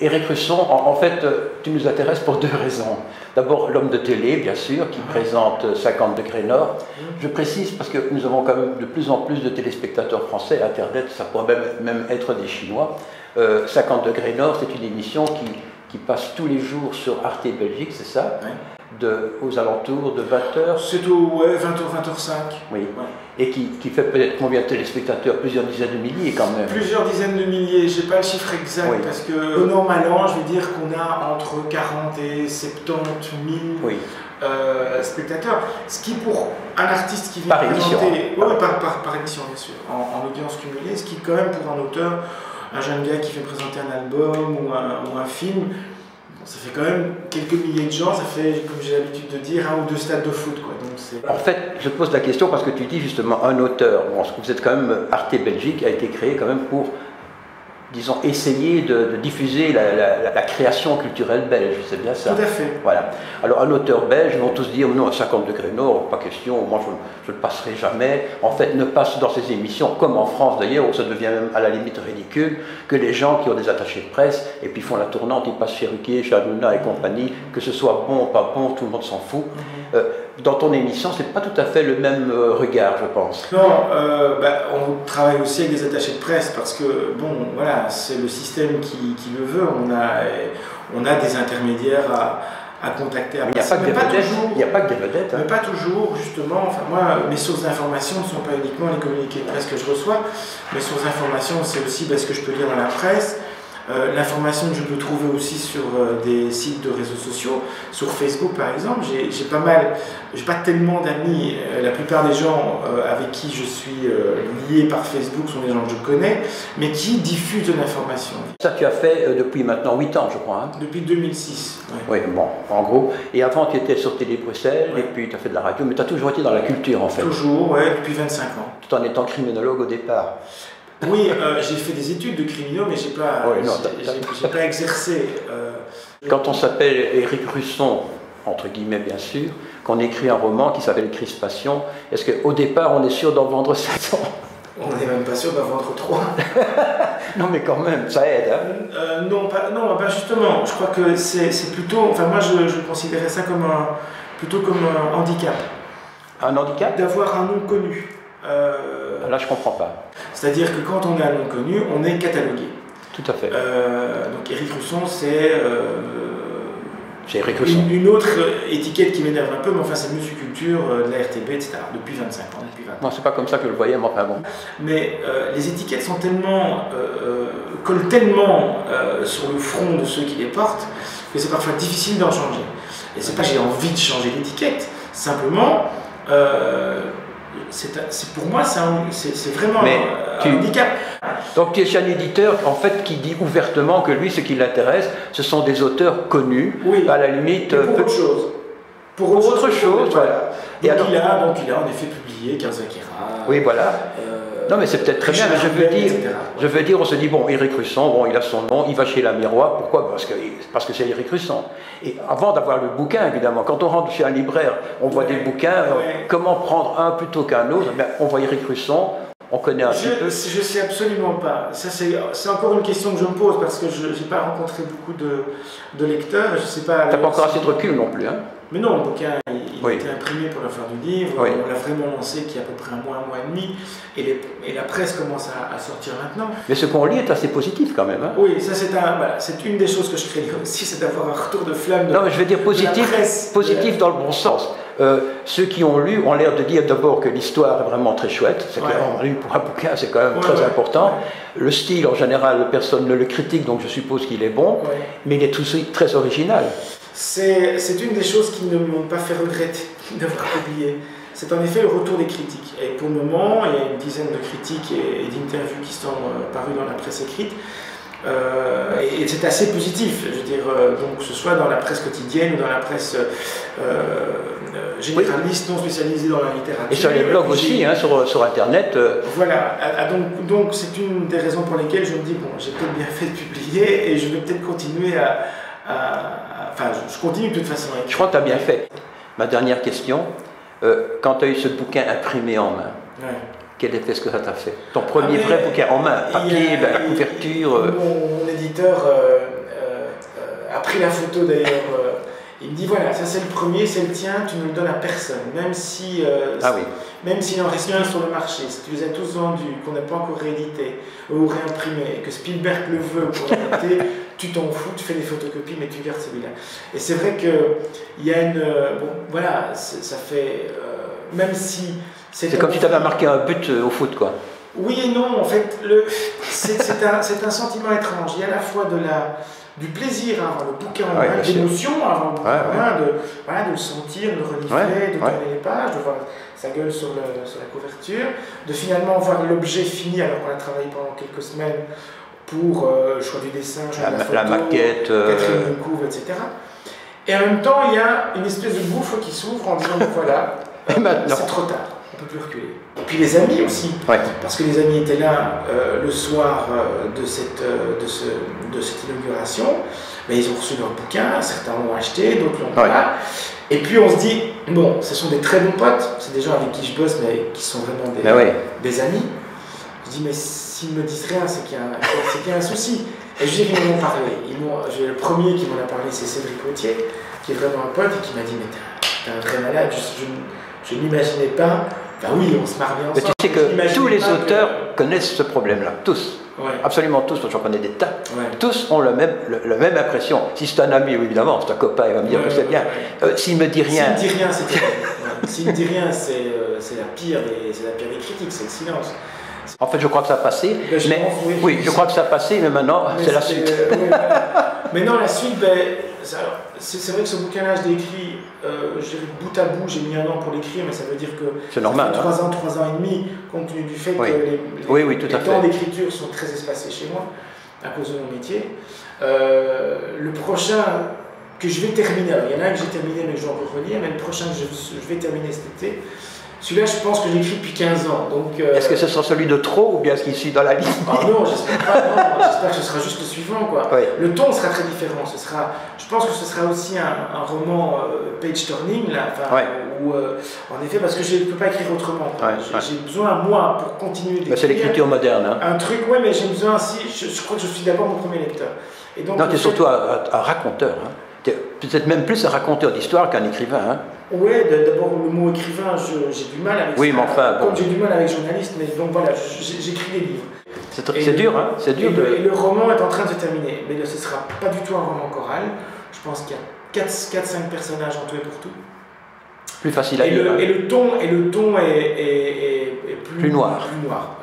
Éric Russon, en fait, tu nous intéresses pour deux raisons. D'abord, l'homme de télé, bien sûr, qui présente 50 degrés nord. Je précise parce que nous avons quand même de plus en plus de téléspectateurs français. Internet, ça pourrait même être des Chinois. 50 degrés nord, c'est une émission qui passe tous les jours sur Arte Belgique, c'est ça? Aux alentours de 20h. C'est au 20h, 20h05. Oui. Et qui fait peut-être combien de téléspectateurs? Plusieurs dizaines de milliers quand même. Plusieurs dizaines de milliers, je n'ai pas le chiffre exact, parce que bon an, mal an, je vais dire qu'on a entre 40 et 70 000 spectateurs. Ce qui pour un artiste qui vient présenter... Par émission bien sûr, en audience cumulée, ce qui quand même pour un auteur, un jeune gars qui fait présenter un album ou un film, ça fait quand même quelques milliers de gens, ça fait, comme j'ai l'habitude de dire, 1 ou 2 stades de foot, quoi. Donc en fait, je pose la question parce que tu dis justement un auteur. Bon, vous êtes quand même, Arte Belgique a été créé quand même pour, disons, essayer de diffuser la création culturelle belge, c'est bien ça? Tout à fait. Voilà. Alors un auteur belge, ils vont tous dire, non, à 50 degrés nord, pas question, moi je ne le passerai jamais. En fait, ne passe dans ces émissions, comme en France d'ailleurs, où ça devient même à la limite ridicule, que les gens qui ont des attachés de presse, et puis font la tournante, ils passent chez Ruquier, chez Hanouna et compagnie, que ce soit bon ou pas bon, tout le monde s'en fout. Dans ton émission, c'est pas tout à fait le même regard, je pense. Non, on travaille aussi avec des attachés de presse parce que, bon, voilà, c'est le système qui le veut. On a des intermédiaires à contacter. Il n'y a pas que des vedettes. Il n'y a pas que des vedettes. Mais pas toujours, justement. Enfin, moi, mes sources d'information ne sont pas uniquement les communiqués de presse que je reçois. Mes sources d'information, c'est aussi ce que je peux lire dans la presse. L'information que je peux trouver aussi sur des sites de réseaux sociaux, sur Facebook par exemple, j'ai pas tellement d'amis, la plupart des gens avec qui je suis lié par Facebook sont des gens que je connais, mais qui diffusent de l'information. Ça tu as fait depuis maintenant 8 ans je crois. Hein? Depuis 2006. Oui, bon, en gros. Et avant tu étais sur Télé Bruxelles, et puis tu as fait de la radio, mais tu as toujours été dans la culture en fait. Toujours, ouais, depuis 25 ans. Tout en étant criminologue au départ. Oui, j'ai fait des études de criminaux, mais j'ai pas exercé. Quand on s'appelle Éric Russon, entre guillemets bien sûr, qu'on écrit un roman qui s'appelle Crispation, est-ce qu'au départ on est sûr d'en vendre 700? On n'est même pas sûr d'en vendre 3. Non mais quand même, ça aide. Hein? Non, justement, je crois que c'est plutôt... Enfin moi je considérais ça plutôt comme un handicap. Un handicap? D'avoir un nom connu. Là, je ne comprends pas. C'est-à-dire que quand on a un nom connu, on est catalogué. Tout à fait. Donc Éric Russon, c'est Éric Russon. Une autre étiquette qui m'énerve un peu, mais enfin c'est Monsieur Culture, de la RTB, etc. Depuis 25 ans. Non, c'est pas comme ça que je le voyais, mais enfin bon. Mais les étiquettes sont collent tellement sur le front de ceux qui les portent que c'est parfois difficile d'en changer. Et c'est pas que j'ai envie de changer l'étiquette, simplement... pour moi, c'est vraiment un handicap. Donc tu es un éditeur en fait qui dit ouvertement que lui, ce qui l'intéresse, ce sont des auteurs connus, à la limite... Pour autre chose. Pour autre chose, voilà. Donc il a en effet publié Karzakera. Oui, voilà. Non mais c'est peut-être très bien, mais je veux dire, on se dit, bon, Éric Russon, bon, il a son nom, il va chez la Miroir, pourquoi? Parce que c'est Éric Russon. Et avant d'avoir le bouquin, évidemment, quand on rentre chez un libraire, on voit des bouquins, comment prendre un plutôt qu'un autre? On voit Éric Russon, on connaît un petit peu. Je sais absolument pas. Ça, c'est encore une question que je me pose, parce que je n'ai pas rencontré beaucoup de lecteurs, je sais pas... T'as pas encore assez de recul non plus, hein? Mais non, le bouquin, il a été imprimé pour la fin du livre, on l'a vraiment lancé qu'il y a à peu près un mois et demi, et la presse commence à sortir maintenant. Mais ce qu'on lit est assez positif quand même. Hein? Oui, ça c'est une des choses que je crée aussi, c'est d'avoir un retour de flamme non, mais je veux dire positif dans le bon sens. Ceux qui ont lu ont l'air de dire d'abord que l'histoire est vraiment très chouette, c'est clairement lu pour un bouquin, c'est quand même très important. Le style, en général, personne ne le critique, donc je suppose qu'il est bon, mais il est aussi très original. C'est une des choses qui ne m'ont pas fait regretter d'avoir publié. C'est en effet le retour des critiques. Et pour le moment, il y a une dizaine de critiques et d'interviews qui sont parues dans la presse écrite. Et c'est assez positif, je veux dire, donc que ce soit dans la presse quotidienne ou dans la presse généraliste, non spécialisée dans la littérature. Et sur les blogs aussi, hein, sur Internet. Voilà, donc c'est une des raisons pour lesquelles je me dis, bon, j'ai peut-être bien fait de publier et je vais peut-être continuer enfin, je continue de toute façon. Je crois que tu as bien fait. Ma dernière question, quand tu as eu ce bouquin imprimé en main, quel effet est-ce que ça t'a fait? Ton premier vrai bouquin en main, papier, la couverture. Mon éditeur a pris la photo d'ailleurs. Il me dit voilà, ça c'est le premier, c'est le tien, tu ne le donnes à personne, même si même s'il en reste un sur le marché, si tu les as tous vendus, qu'on n'a pas encore réédité ou réimprimé, et que Spielberg le veut pour l'adapter, tu t'en fous, tu fais des photocopies, mais tu gardes celui-là. Et c'est vrai qu'il y a une... bon, voilà, ça fait... même si... C'est comme si tu avais marqué un but au foot, quoi. Oui et non, en fait, c'est un sentiment étrange. Il y a à la fois du plaisir à avoir le bouquin en main, de l'émotion à avoir le bouquin en main, de le sentir, de le renifler, de tourner les pages, de voir sa gueule sur la couverture, de finalement voir l'objet fini alors qu'on a travaillé pendant quelques semaines pour le choix du dessin, la maquette, quatrième couve, etc. Et en même temps, il y a une espèce de gouffre qui s'ouvre en disant voilà, c'est trop tard. On ne peut plus reculer. Et puis les amis aussi, parce que les amis étaient là le soir de cette inauguration, mais ils ont reçu leur bouquin, certains l'ont acheté, d'autres l'ont pas. Et puis on se dit, bon, ce sont des très bons potes, c'est des gens avec qui je bosse, mais qui sont vraiment des amis. Je dis, mais s'ils ne me disent rien, c'est qu'il y a un souci. Et je dis qu'ils m'en ont parlé. Le premier qui m'en a parlé, c'est Cédric Gauthier, qui est vraiment un pote et qui m'a dit, mais t'es un vrai malade, je n'imaginais pas. Ben oui, on se marre bien ensemble. Mais tu sais que tous les auteurs connaissent ce problème-là, tous. Absolument tous, j'en connais des tas. Tous ont la même impression. Si c'est un ami, évidemment, c'est un copain, il va me dire que c'est bien. S'il me dit rien... S'il me dit rien, c'est terrible. S'il me dit rien, c'est la pire des critiques, c'est le silence. En fait, je crois que ça a passé. Oui, je crois que ça a passé, mais maintenant, c'est la suite. Mais non, la suite, c'est vrai que ce bouquin-là, je l'ai écrit, je dirais bout à bout, j'ai mis 1 an pour l'écrire, mais ça veut dire que c'est normal, 3 ans et demi, compte tenu du fait que les temps d'écriture sont très espacés chez moi, à cause de mon métier. Le prochain que je vais terminer, alors il y en a un que j'ai terminé, mais je dois encore relire, mais le prochain que je vais terminer cet été, celui-là, je pense que j'écris depuis 15 ans. Est-ce que ce sera celui de trop ou bien ce qui suit dans la ligne? Non, j'espère pas. Non, j'espère que ce sera juste le suivant, quoi. Le ton sera très différent. Je pense que ce sera aussi un roman page turning, là, où, en effet, parce que je ne peux pas écrire autrement. J'ai besoin, moi, pour continuer d'écrire. C'est l'écriture moderne. Hein. Un truc, mais j'ai besoin aussi. Je crois que je suis d'abord mon premier lecteur. Et donc, non, tu es surtout un raconteur. Hein. Peut-être même plus un raconteur d'histoire qu'un écrivain. Hein. Oui, d'abord le mot écrivain, j'ai du mal avec ça. Oui, mais enfin... Comme j'ai du mal avec journaliste, mais donc voilà, j'écris des livres. C'est dur, hein. C'est dur. Et le roman est en train de se terminer, mais ce ne sera pas du tout un roman choral. Je pense qu'il y a 4-5 personnages en tout et pour tout. Plus facile à lire. Et le ton est plus noir. Plus noir.